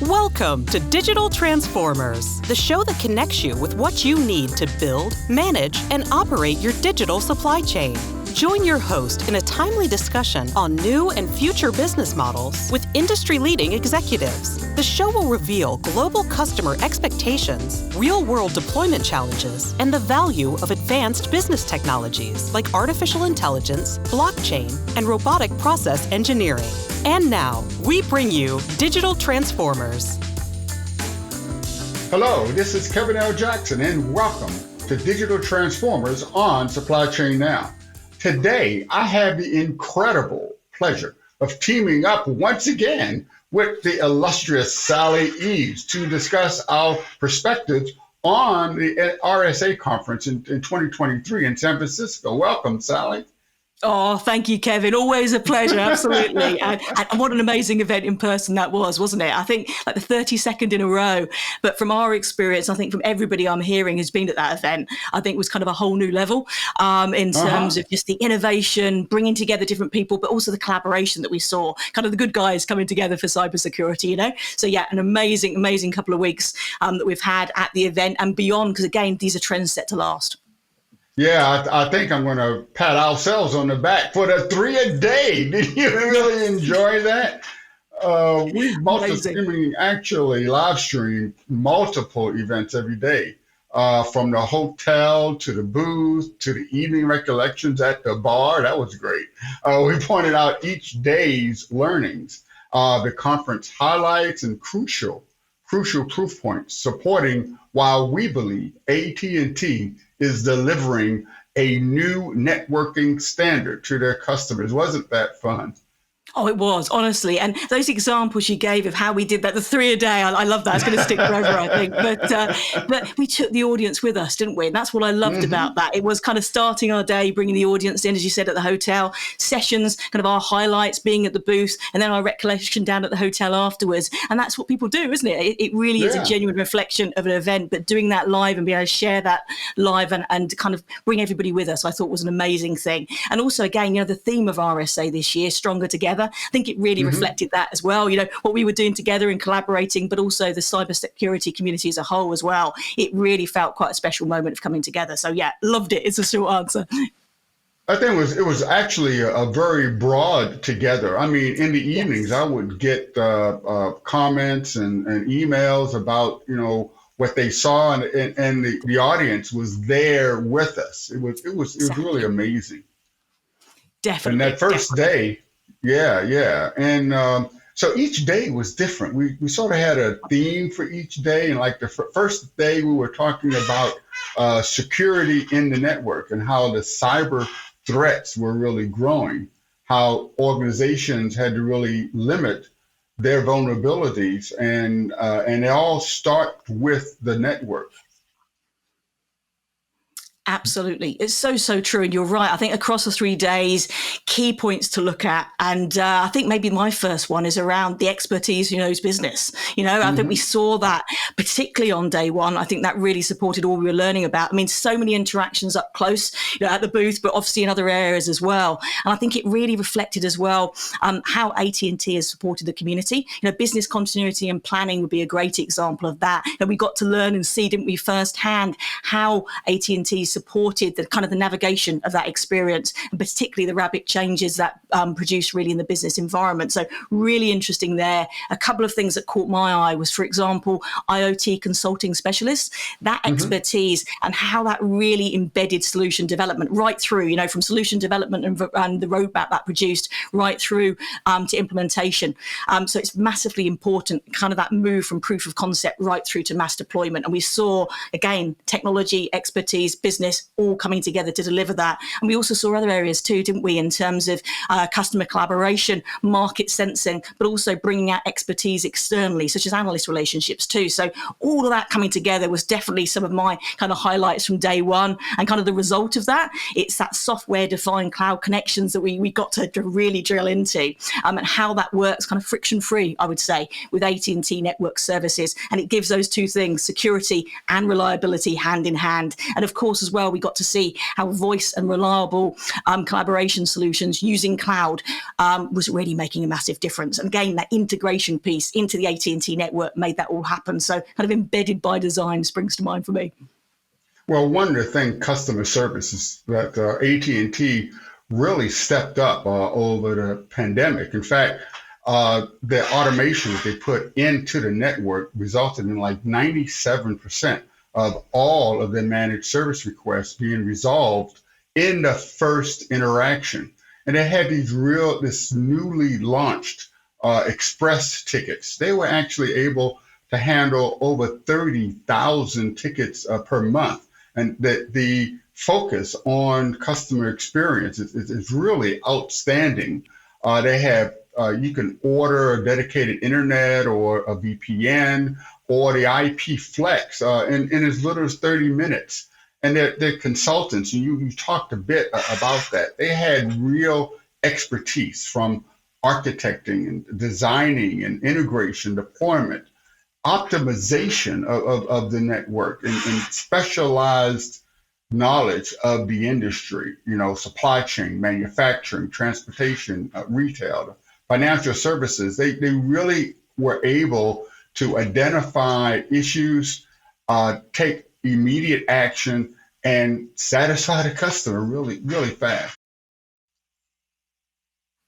Welcome to Digital Transformers, the show that connects you with what you need to build, manage, and operate your digital supply chain. Join your host in a timely discussion on new and future business models with industry-leading executives. The show will reveal global customer expectations, real-world deployment challenges, and the value of advanced business technologies like artificial intelligence, blockchain, and robotic process engineering. And now, we bring you Digital Transformers. Hello, this is Kevin L. Jackson, and welcome to Digital Transformers on Supply Chain Now. Today, I have the incredible pleasure of teaming up once again with the illustrious Sally Eaves to discuss our perspectives on the RSA Conference in 2023 in San Francisco. Welcome, Sally. Oh, thank you, Kevin. Always a pleasure. Absolutely. And what an amazing event in person that was, wasn't it? I think like the 32nd in a row. But from our experience, I think from everybody I'm hearing who's been at that event, I think it was kind of a whole new level in terms of just the innovation, bringing together different people, but also the collaboration that we saw, kind of the good guys coming together for cybersecurity, you know? So yeah, an amazing, amazing couple of weeks that we've had at the event and beyond, because again, these are trends set to last. Yeah, I think I'm going to pat ourselves on the back for the 3-a-day. Did you really enjoy that? We actually live stream multiple events every day, from the hotel to the booth to the evening recollections at the bar. That was great. We pointed out each day's learnings, the conference highlights, and crucial proof points supporting why we believe AT&T is delivering a new networking standard to their customers. Wasn't that fun? Oh, it was, honestly. And those examples you gave of how we did that, the 3-a-day, I love that. It's going to stick forever, I think. But we took the audience with us, didn't we? And that's what I loved about that. It was kind of starting our day, bringing the audience in, as you said, at the hotel, sessions, kind of our highlights, being at the booth, and then our recollection down at the hotel afterwards. And that's what people do, isn't it? It really is a genuine reflection of an event, but doing that live and being able to share that live and kind of bring everybody with us, I thought was an amazing thing. And also, again, you know, the theme of RSA this year, Stronger Together, I think it really reflected that as well. You know, what we were doing together and collaborating, but also the cybersecurity community as a whole as well. It really felt quite a special moment of coming together. So yeah, loved it. It's a short answer. I think it was actually a very broad together. I mean, in the evenings, I would get comments and emails about, you know, what they saw, and the audience was there with us. It was really amazing. Definitely. And that first day. Yeah. And so each day was different. We sort of had a theme for each day. And like the first day, we were talking about security in the network and how the cyber threats were really growing, how organizations had to really limit their vulnerabilities. And they all start with the network. Absolutely. It's so true. And you're right. I think across the 3 days, key points to look at. And I think maybe my first one is around the expertise who knows business. You know, I think we saw that particularly on day one. I think that really supported all we were learning about. I mean, so many interactions up close, you know, at the booth, but obviously in other areas as well. And I think it really reflected as well how AT&T has supported the community. You know, business continuity and planning would be a great example of that. And we got to learn and see, didn't we, firsthand how AT&T supported the kind of the navigation of that experience, and particularly the rapid changes that produced really in the business environment. So really interesting there. A couple of things that caught my eye was, for example, IoT consulting specialists, that expertise and how that really embedded solution development right through, you know, from solution development and the roadmap that produced right through to implementation. So it's massively important, kind of that move from proof of concept right through to mass deployment. And we saw, again, technology, expertise, business, all coming together to deliver that. And we also saw other areas too, didn't we, in terms of customer collaboration, market sensing, but also bringing out expertise externally, such as analyst relationships too. So all of that coming together was definitely some of my kind of highlights from day one. And kind of the result of that, it's that software-defined cloud connections that we got to really drill into, and how that works kind of friction-free, I would say, with AT&T network services. And it gives those two things, security and reliability, hand in hand. And of course, as as well, we got to see how voice and reliable collaboration solutions using cloud was really making a massive difference. And again, that integration piece into the AT&T network made that all happen. So kind of embedded by design springs to mind for me. Well, one of the things customer service is that AT&T really stepped up over the pandemic. In fact, the automations they put into the network resulted in like 97% of all of the managed service requests being resolved in the first interaction. And they had this newly launched express tickets. They were actually able to handle over 30,000 tickets per month. And the focus on customer experience is really outstanding. They have, you can order a dedicated internet or a VPN or the IP Flex in as little as 30 minutes. And they're consultants, and you talked a bit about that. They had real expertise from architecting and designing and integration, deployment, optimization of the network, and specialized knowledge of the industry, supply chain, manufacturing, transportation, retail, financial services. They really were able to identify issues, take immediate action, and satisfy the customer really, really fast.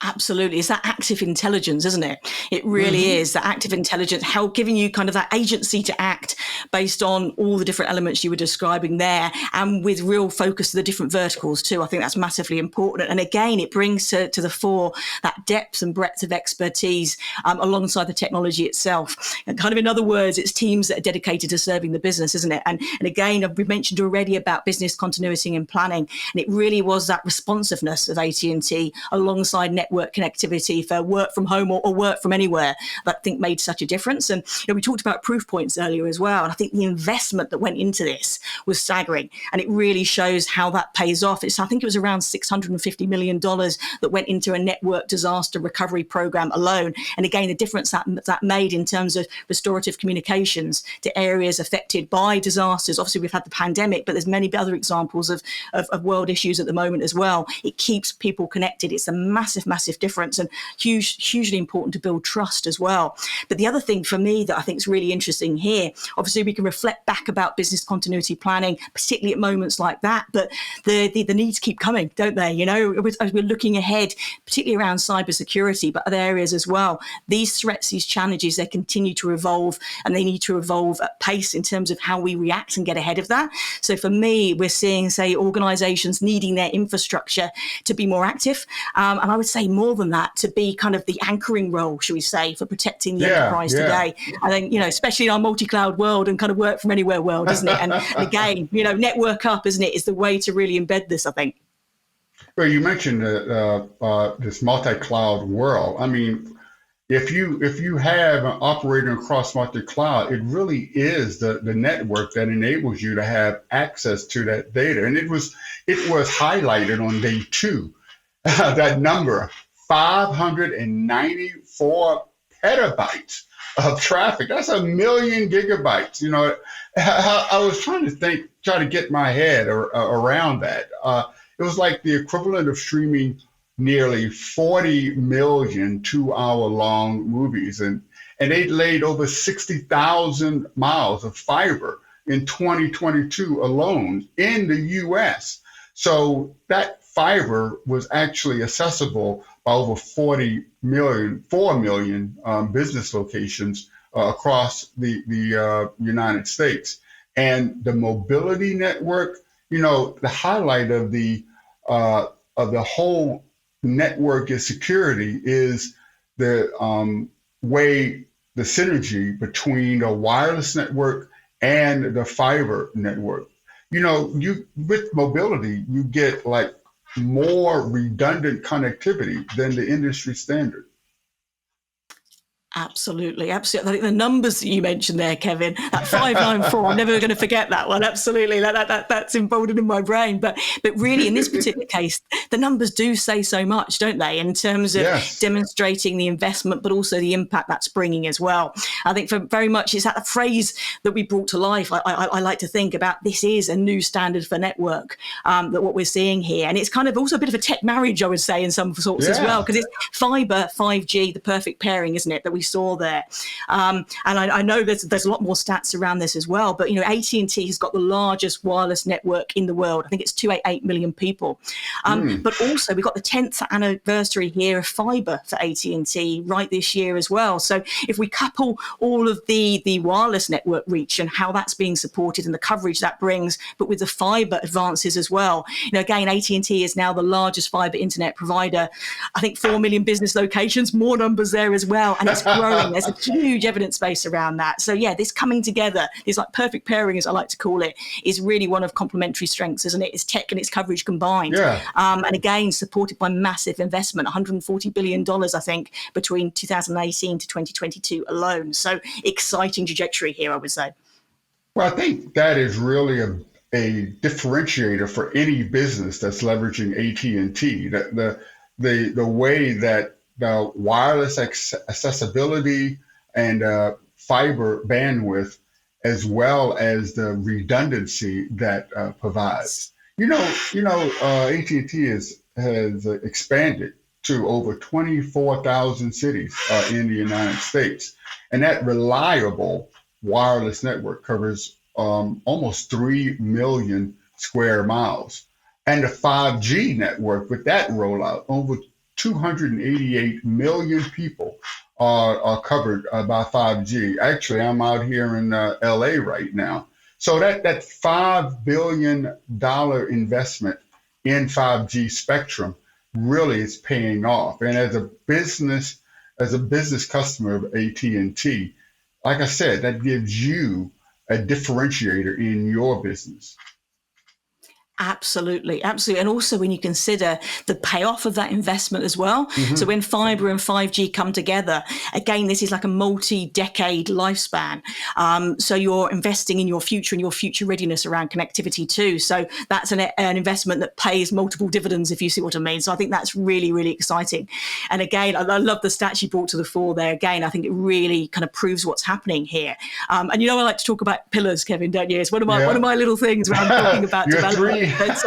Absolutely. It's that active intelligence, isn't it? It really is that active intelligence, how giving you kind of that agency to act based on all the different elements you were describing there, and with real focus to the different verticals too. I think that's massively important. And again, it brings to the fore that depth and breadth of expertise alongside the technology itself. And kind of in other words, it's teams that are dedicated to serving the business, isn't it? And again, we've mentioned already about business continuity and planning. And it really was that responsiveness of AT&T alongside network connectivity for work from home or work from anywhere that I think made such a difference. And we talked about proof points earlier as well. And I think the investment that went into this was staggering. And it really shows how that pays off. I think it was around $650 million that went into a network disaster recovery program alone. And again, the difference that made in terms of restorative communications to areas affected by disasters. Obviously, we've had the pandemic, but there's many other examples of world issues at the moment as well. It keeps people connected. It's a massive difference, and hugely important to build trust as well. But the other thing for me that I think is really interesting here, obviously we can reflect back about business continuity planning, particularly at moments like that, but the needs keep coming, don't they? As we're looking ahead, particularly around cybersecurity, but other areas as well, these threats, these challenges, they continue to evolve, and they need to evolve at pace in terms of how we react and get ahead of that. So for me, we're seeing, say, organizations needing their infrastructure to be more active, and I would say more than that, to be kind of the anchoring role, should we say, for protecting the enterprise today. I think, especially in our multi-cloud world and kind of work from anywhere world, isn't it? And again, network up, isn't it, is the way to really embed this, I think. Well, you mentioned this multi-cloud world. I mean, if you have an operating across multi-cloud, it really is the network that enables you to have access to that data. And it was highlighted on day 2. That number, 594 petabytes of traffic. That's 1 million gigabytes. I was trying to get my head around that. It was like the equivalent of streaming nearly 40 million 2-hour-long movies. And they laid over 60,000 miles of fiber in 2022 alone in the US. So that fiber was actually accessible by over 4 million business locations across the United States. And the mobility network, the highlight of the whole network is security is the way the synergy between the wireless network and the fiber network. With mobility, you get like more redundant connectivity than the industry standard. Absolutely, absolutely. I think the numbers that you mentioned there, Kevin, that 594, I'm never going to forget that one. Absolutely, that's emboldened in my brain. But really, in this particular case, the numbers do say so much, don't they, in terms of demonstrating the investment, but also the impact that's bringing as well. I think for very much it's that phrase that we brought to life. I like to think about this is a new standard for network, that what we're seeing here. And it's kind of also a bit of a tech marriage, I would say, in some sorts as well, because it's fiber, 5G, the perfect pairing, isn't it, that we saw there. And I know there's a lot more stats around this as well, but AT&T has got the largest wireless network in the world. I think it's 288 million people. But also we've got the 10th anniversary here of fiber for AT&T right this year as well. So if we couple all of the wireless network reach and how that's being supported and the coverage that brings, but with the fiber advances as well, again, AT&T is now the largest fiber internet provider. I think 4 million business locations, more numbers there as well, and it's growing. There's a huge evidence base around that. So this coming together, this like perfect pairing, as I like to call it, is really one of complementary strengths, isn't it? It's tech and its coverage combined. And again, supported by massive investment, $140 billion, I think, between 2018 to 2022 alone. So exciting trajectory here, I would say. Well, I think that is really a differentiator for any business that's leveraging AT&T. The way that the wireless accessibility and fiber bandwidth, as well as the redundancy that provides. AT&T has expanded to over 24,000 cities in the United States, and that reliable wireless network covers almost 3 million square miles. And the 5G network, with that rollout, over 288 million people are covered by 5G. Actually, I'm out here in LA right now. So that $5 billion investment in 5G spectrum really is paying off. And as a business customer of AT&T, like I said, that gives you a differentiator in your business. Absolutely. And also when you consider the payoff of that investment as well. So when fiber and 5G come together, again, this is like a multi-decade lifespan. So you're investing in your future and your future readiness around connectivity too. So that's an investment that pays multiple dividends, if you see what I mean. So I think that's really, really exciting. And again, I love the stats you brought to the fore there. Again, I think it really kind of proves what's happening here. And I like to talk about pillars, Kevin, don't you? It's one of my little things when I'm talking about development. But,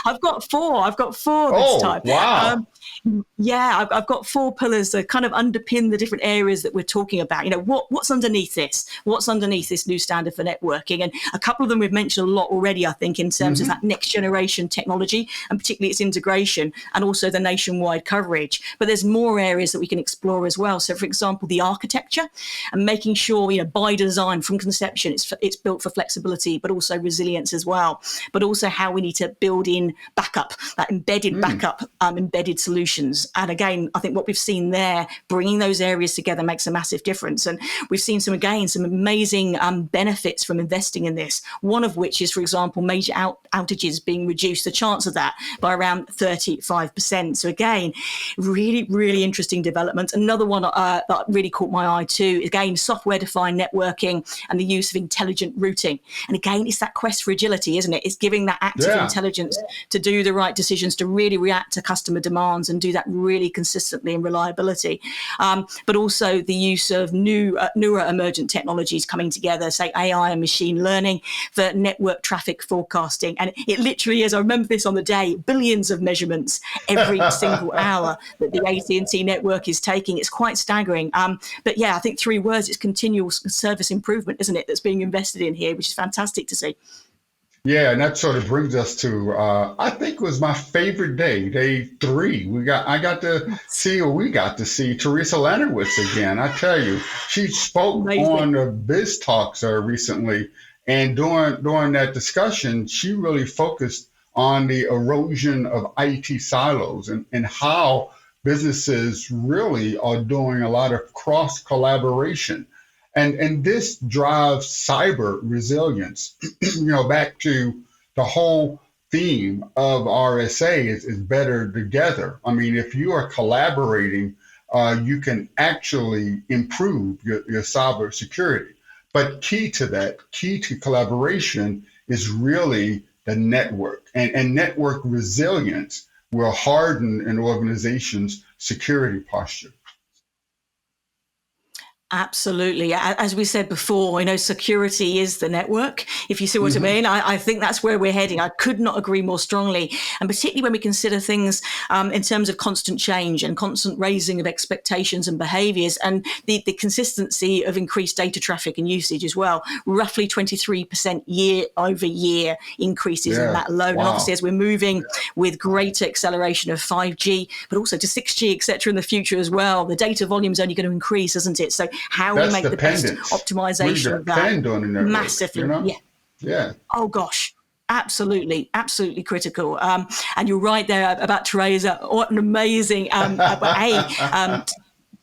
I've got four this time. Wow. I've got 4 pillars that kind of underpin the different areas that we're talking about. What's underneath this? What's underneath this new standard for networking? And a couple of them we've mentioned a lot already, I think, in terms of that next generation technology, and particularly its integration, and also the nationwide coverage. But there's more areas that we can explore as well. So, for example, the architecture and making sure, by design from conception, it's built for flexibility, but also resilience as well. But also how we need to build in backup, that embedded backup, embedded solutions. And again, I think what we've seen there, bringing those areas together makes a massive difference. And we've seen some amazing benefits from investing in this. One of which is, for example, major outages being reduced, the chance of that by around 35%. So again, really, really interesting development. Another one that really caught my eye too, again, software-defined networking and the use of intelligent routing. And again, it's that quest for agility, isn't it? It's giving that active intelligence to do the right decisions, to really react to customer demands and do that really consistently and reliability. But also the use of newer emergent technologies coming together, say AI and machine learning for network traffic forecasting. And it literally is, I remember this on the day, billions of measurements every single hour that the AT&T network is taking. It's quite staggering. But I think 3 words, it's continual service improvement, isn't it, that's being invested in here, which is fantastic to see. Yeah, and that sort of brings us to, I think it was my favorite day 3. We got to see Teresa Lenowitz again. I tell you, she spoke on the Biz Talks recently, and during that discussion, she really focused on the erosion of IT silos and how businesses really are doing a lot of cross collaboration. And this drives cyber resilience. Back to the whole theme of RSA is better together. I mean, if you are collaborating you can actually improve your cyber security. But key to collaboration is really the network, and network resilience will harden an organization's security posture. Absolutely. As we said before, security is the network, if you see what I mean. I think that's where we're heading. I could not agree more strongly. And particularly when we consider things in terms of constant change and constant raising of expectations and behaviors, and the consistency of increased data traffic and usage as well. Roughly 23% year over year increases in that alone. Wow. And obviously, as we're moving with greater acceleration of 5G, but also to 6G, et cetera, in the future as well, the data volume is only going to increase, isn't it? So how we make the best optimization of that massively. Yeah. Oh gosh. Absolutely critical. And you're right there about Teresa. What an amazing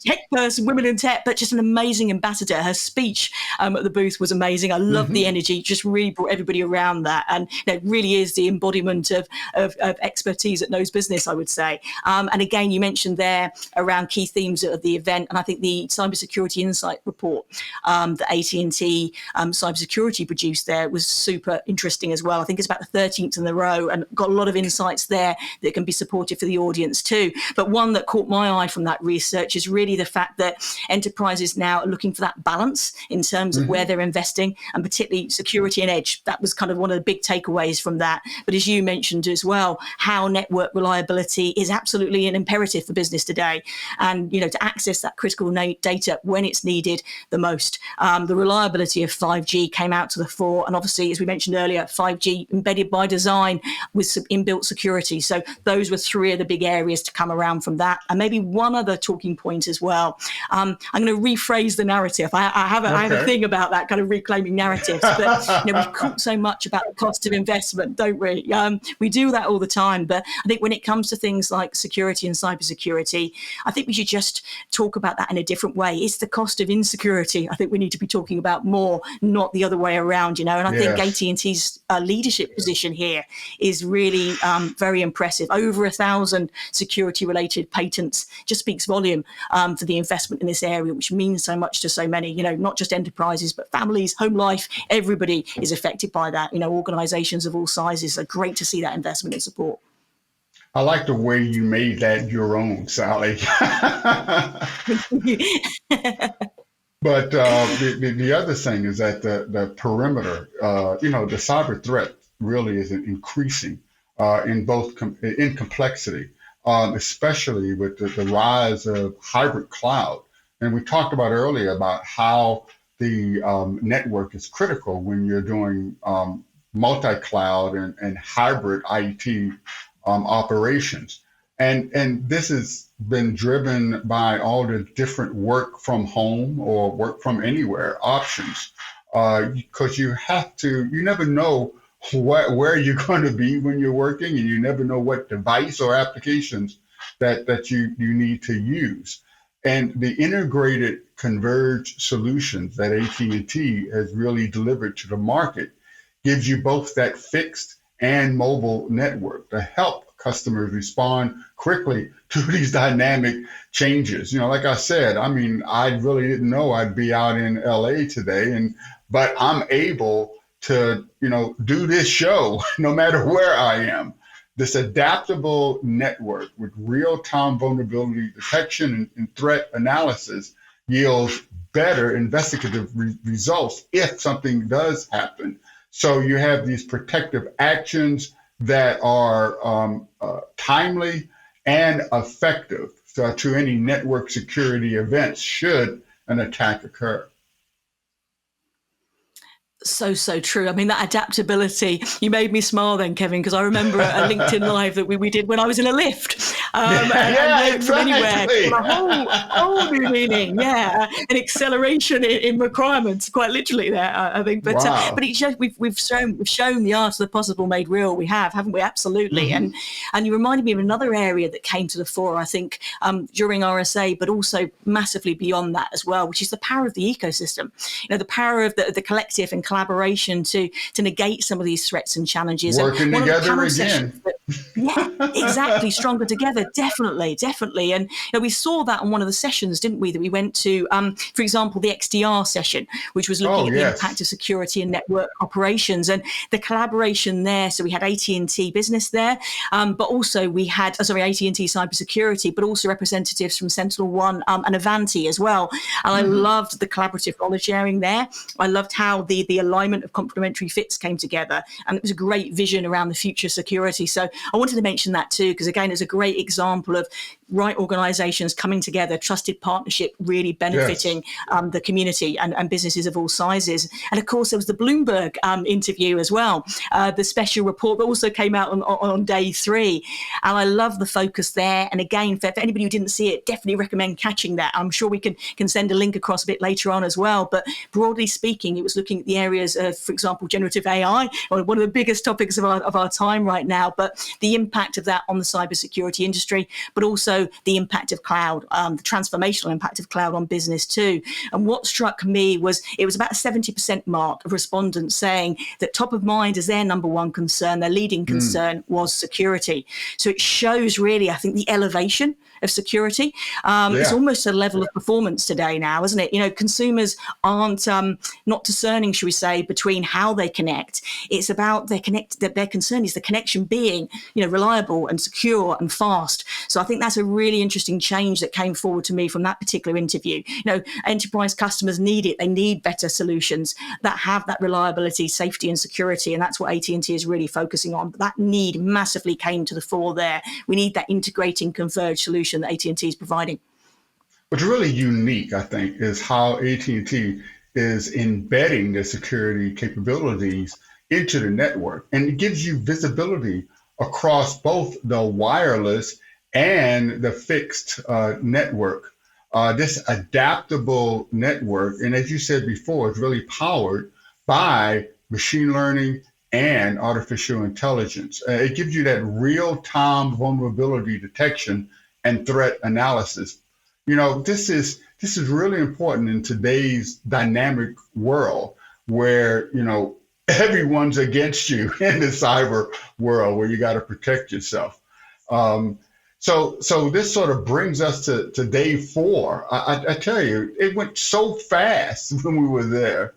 tech person, women in tech, but just an amazing ambassador. Her speech at the booth was amazing. I love the energy, just really brought everybody around that. And it really is the embodiment of expertise that knows business, I would say. And again, you mentioned there around key themes of the event. And I think the Cybersecurity Insight report that AT&T Cybersecurity produced there was super interesting as well. I think it's about the 13th in a row and got a lot of insights there that can be supportive for the audience too. But one that caught my eye from that research is really the fact that enterprises now are looking for that balance in terms of where they're investing, and particularly security and edge. That was kind of one of the big takeaways from that. But as you mentioned as well, how network reliability is absolutely an imperative for business today. And, to access that critical data when it's needed the most. The reliability of 5G came out to the fore. And obviously, as we mentioned earlier, 5G embedded by design with some inbuilt security. So those were three of the big areas to come around from that. And maybe one other talking point as well. I'm going to rephrase the narrative. I have a thing about that, kind of reclaiming narratives. But we've talked so much about the cost of investment, don't we? We do that all the time. But I think when it comes to things like security and cybersecurity, I think we should just talk about that in a different way. It's the cost of insecurity. I think we need to be talking about more, not the other way around. And I think AT&T's leadership position here is really very impressive. Over 1,000 security-related patents just speaks volume for the investment in this area, which means so much to so many, not just enterprises, but families, home life, everybody is affected by that. Organizations of all sizes. So great to see that investment and support. I like the way you made that your own, Sally. But the other thing is that the perimeter, the cyber threat really is increasing in complexity. Especially with the rise of hybrid cloud. And we talked about earlier about how the network is critical when you're doing multi-cloud and hybrid IT operations. And this has been driven by all the different work from home or work from anywhere options, because you never know where you're going to be when you're working, and you never know what device or applications that you need to use. And the integrated converged solutions that AT&T has really delivered to the market gives you both that fixed and mobile network to help customers respond quickly to these dynamic changes. Like I said, I really didn't know I'd be out in LA today, but I'm able to, do this show no matter where I am. This adaptable network with real-time vulnerability detection and threat analysis yields better investigative results if something does happen. So you have these protective actions that are timely and effective to any network security events should an attack occur. So true. That adaptability, you made me smile then, Kevin, because I remember a LinkedIn Live that we did when I was in a lift. Exactly. From anywhere. A whole new meaning. Yeah. An acceleration in requirements, quite literally there, I think. But wow. But it shows, we've shown the art of the possible made real. We have, haven't we? Absolutely. And you reminded me of another area that came to the fore, I think, during RSA, but also massively beyond that as well, which is the power of the ecosystem. The power of the collective and collaboration to negate some of these threats and challenges. Working together again. Yeah, exactly. Stronger together. Definitely. And we saw that on one of the sessions, didn't we, that we went to, for example, the XDR session, which was looking Oh, at the impact yes. of security and network operations and the collaboration there. So we had AT&T Business there, but also we had, AT&T Cybersecurity, but also representatives from SentinelOne and Avanti as well. And I loved the collaborative knowledge sharing there. I loved how the alignment of complementary fits came together. And it was a great vision around the future security. So I wanted to mention that too, because again, it's a great example of right organizations coming together, trusted partnership, really benefiting the community and businesses of all sizes. And of course, there was the Bloomberg interview as well, the special report that also came out on day 3. And I love the focus there. And again, for anybody who didn't see it, definitely recommend catching that. I'm sure we can send a link across a bit later on as well. But broadly speaking, it was looking at the areas of, for example, generative AI, one of the biggest topics of our time right now, but the impact of that on the cybersecurity industry, but also the impact of cloud, the transformational impact of cloud on business too. And what struck me was it was about a 70% mark of respondents saying that top of mind as their number one concern, their leading concern was security. So it shows really, I think, the elevation of security. It's almost a level of performance today now, isn't it? Consumers aren't not discerning, should we say, between how they connect. It's about their concern is the connection being, reliable and secure and fast. So I think that's a really interesting change that came forward to me from that particular interview. Enterprise customers need it. They need better solutions that have that reliability, safety, and security. And that's what AT&T is really focusing on. But that need massively came to the fore there. We need that integrating, converged solution that AT&T is providing. What's really unique, I think, is how AT&T is embedding the security capabilities into the network, and it gives you visibility across both the wireless and the fixed network. This adaptable network, and as you said before, it's really powered by machine learning and artificial intelligence. It gives you that real-time vulnerability detection and threat analysis. This is really important in today's dynamic world where, everyone's against you in the cyber world where you got to protect yourself. So this sort of brings us to day 4. I tell you, it went so fast when we were there.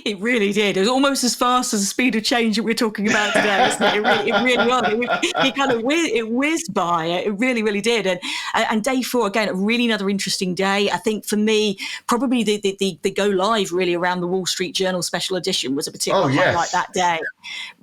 It really did. It was almost as fast as the speed of change that we're talking about today, isn't it? It really was. It whizzed by. It really did. And day 4, again, really another interesting day. I think for me, probably the go live really around the Wall Street Journal special edition was a particular highlight that day.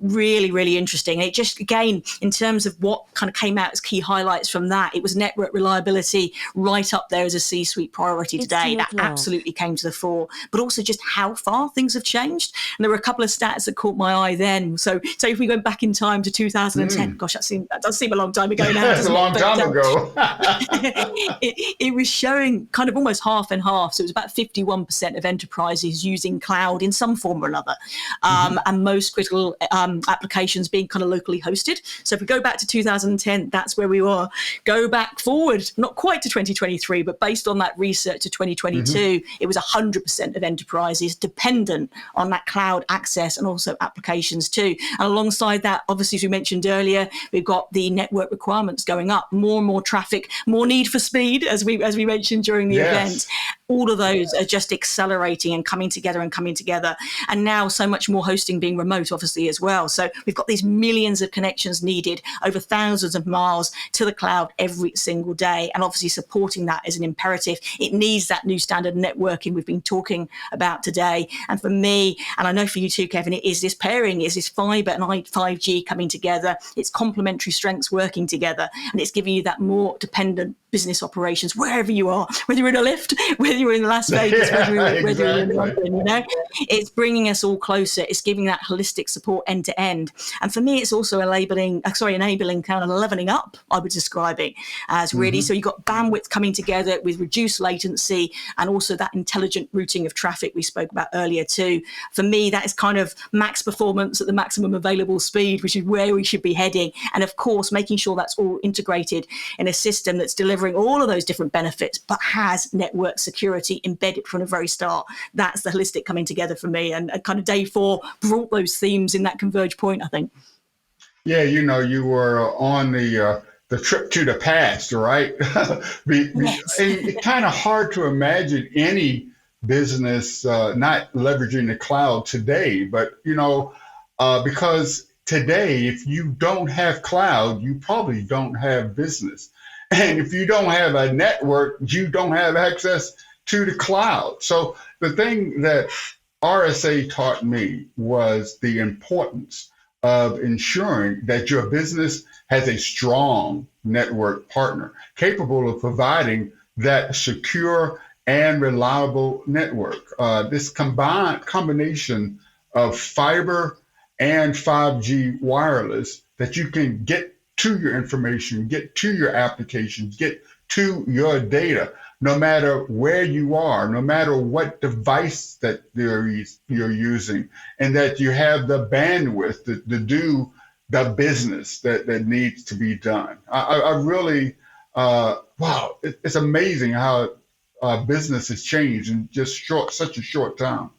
Really interesting. And it just, again, in terms of what kind of came out as key highlights from that, it was network reliability right up there as a C-suite priority today. That absolutely came to the fore, but also just how far things have changed. And there were a couple of stats that caught my eye then. So if we went back in time to 2010, gosh, that does seem a long time ago now. That's a long time ago. it was showing kind of almost half and half. So it was about 51% of enterprises using cloud in some form or another, and most critical applications being kind of locally hosted. So if we go back to 2010, that's where we were. Go back forward, not quite to 2023, but based on that research to 2022, it was 100% of enterprises dependent on that cloud access and also applications too. And alongside that, obviously, as we mentioned earlier, we've got the network requirements going up, more and more traffic, more need for speed, as we mentioned during the event. All of those are just accelerating and coming together. And now so much more hosting being remote, obviously, as well. So we've got these millions of connections needed over thousands of miles to the cloud every single day. And obviously supporting that is an imperative. It needs that new standard networking we've been talking about today. And for me, and I know for you too, Kevin, it is this pairing, is this fiber and 5G coming together. It's complementary strengths working together. And it's giving you that more dependent business operations wherever you are, whether you're in a lift, whether you're in Las Vegas, whether you're in London, it's bringing us all closer. It's giving that holistic support end to end. And for me, it's also enabling kind of leveling up, I would describe it as really. So you've got bandwidth coming together with reduced latency and also that intelligent routing of traffic we spoke about earlier too. For me, that is kind of max performance at the maximum available speed, which is where we should be heading. And of course, making sure that's all integrated in a system that's delivering all of those different benefits, but has network security embedded from the very start. That's the holistic coming together for me. And kind of day 4 brought those themes in that converged point, I think. Yeah, you were on the trip to the past, right? Yes. And it's kind of hard to imagine any business not leveraging the cloud today. But because today, if you don't have cloud, you probably don't have business, and if you don't have a network, you don't have access to the cloud. So the thing that RSA taught me was the importance of ensuring that your business has a strong network partner capable of providing that secure and reliable network. This combination of fiber and 5G wireless that you can get to your information, get to your applications, get to your data, no matter where you are, no matter what device that you're using, and that you have the bandwidth to do the business that needs to be done. I really, wow, it's amazing how business has changed in just such a short time.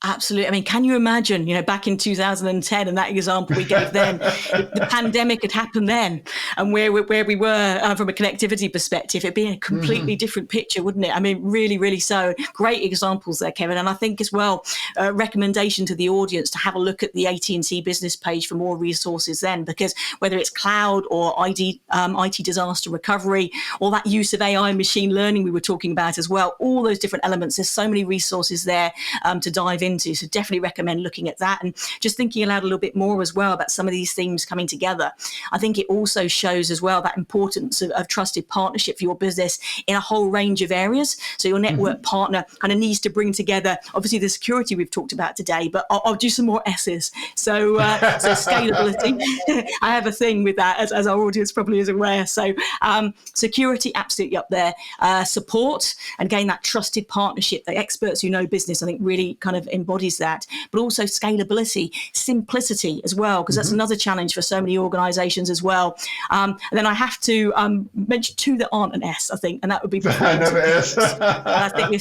Absolutely. I mean, can you imagine, back in 2010 and that example we gave then, if the pandemic had happened then and where we were from a connectivity perspective, it'd be a completely different picture, wouldn't it? I mean, really, really so. Great examples there, Kevin. And I think as well, recommendation to the audience to have a look at the AT&T business page for more resources then, because whether it's cloud or IT disaster recovery, or that use of AI and machine learning we were talking about as well, all those different elements, there's so many resources there to dive into. So definitely recommend looking at that and just thinking aloud a little bit more as well about some of these themes coming together. I think it also shows as well that importance of trusted partnership for your business in a whole range of areas. So your network partner kind of needs to bring together, obviously, the security we've talked about today, but I'll do some more S's. So scalability. I have a thing with that, as our audience probably is aware. So security, absolutely up there. Support, and again, that trusted partnership, the experts who know business, I think really kind of embodies that, but also scalability, simplicity as well, because that's another challenge for so many organizations as well. And then I have to mention two that aren't an S, I think, and that would be another S. I think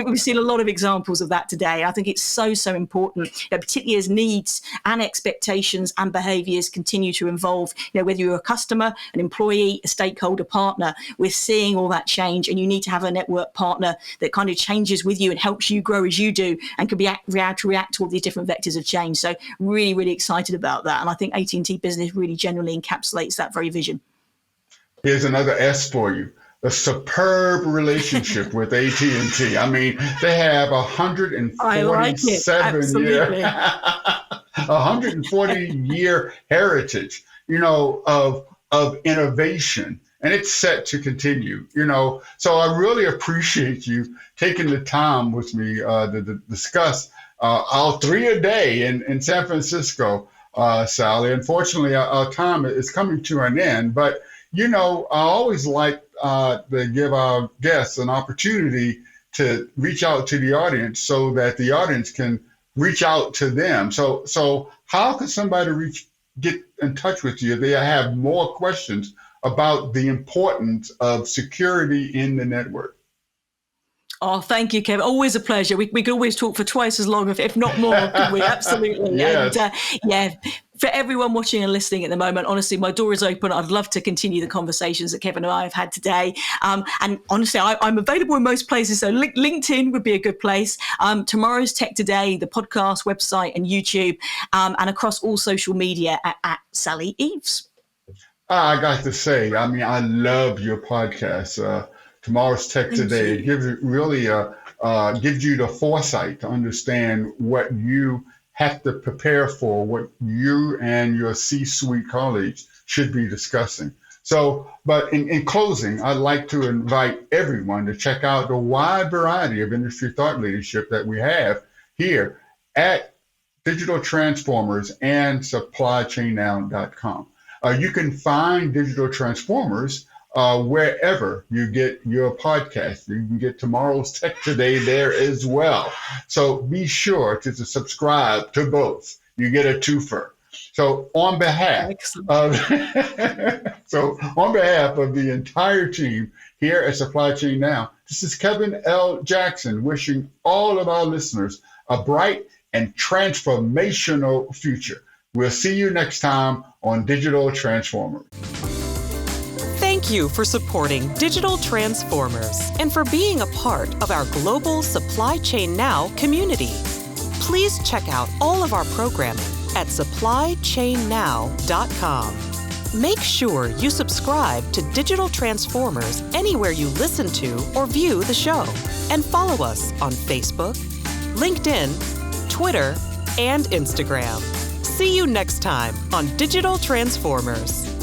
we've seen a lot of examples of that today. I think it's so important, particularly as needs and expectations and behaviors continue to evolve. Whether you're a customer, an employee, a stakeholder partner, we're seeing all that change, and you need to have a network partner that kind of changes with you and helps you grow as you do, and can be react to all these different vectors of change. So really, really excited about that. And I think AT&T Business really generally encapsulates that very vision. Here's another S for you. A superb relationship with AT&T. I mean, they have 140-year heritage, of innovation, and it's set to continue. So I really appreciate you taking the time with me to discuss our 3-a-day in San Francisco, Sally. Unfortunately, our time is coming to an end, but I always like to give our guests an opportunity to reach out to the audience so that the audience can reach out to them. So how can somebody get in touch with you if they have more questions about the importance of security in the network? Oh, thank you, Kevin. Always a pleasure. We could always talk for twice as long, if not more, could we? Absolutely. Yes. And for everyone watching and listening at the moment, honestly, my door is open. I'd love to continue the conversations that Kevin and I have had today. And honestly, I'm available in most places. So LinkedIn would be a good place. Tomorrow's Tech Today, the podcast, website, and YouTube, and across all social media at Sally Eaves. I got to say, I mean, I love your podcast. Tomorrow's Tech Today. It gives you really gives you the foresight to understand what you have to prepare for, what you and your C-suite colleagues should be discussing. So, but in closing, I'd like to invite everyone to check out the wide variety of industry thought leadership that we have here at Digital Transformers and SupplyChainNow.com. You can find Digital Transformers wherever you get your podcast. You can get Tomorrow's Tech Today there as well. So be sure to subscribe to both. You get a twofer. So on behalf of the entire team here at Supply Chain Now, this is Kevin L. Jackson wishing all of our listeners a bright and transformational future. We'll see you next time on Digital Transformers. Thank you for supporting Digital Transformers and for being a part of our global Supply Chain Now community. Please check out all of our programming at supplychainnow.com. Make sure you subscribe to Digital Transformers anywhere you listen to or view the show, and follow us on Facebook, LinkedIn, Twitter, and Instagram. See you next time on Digital Transformers.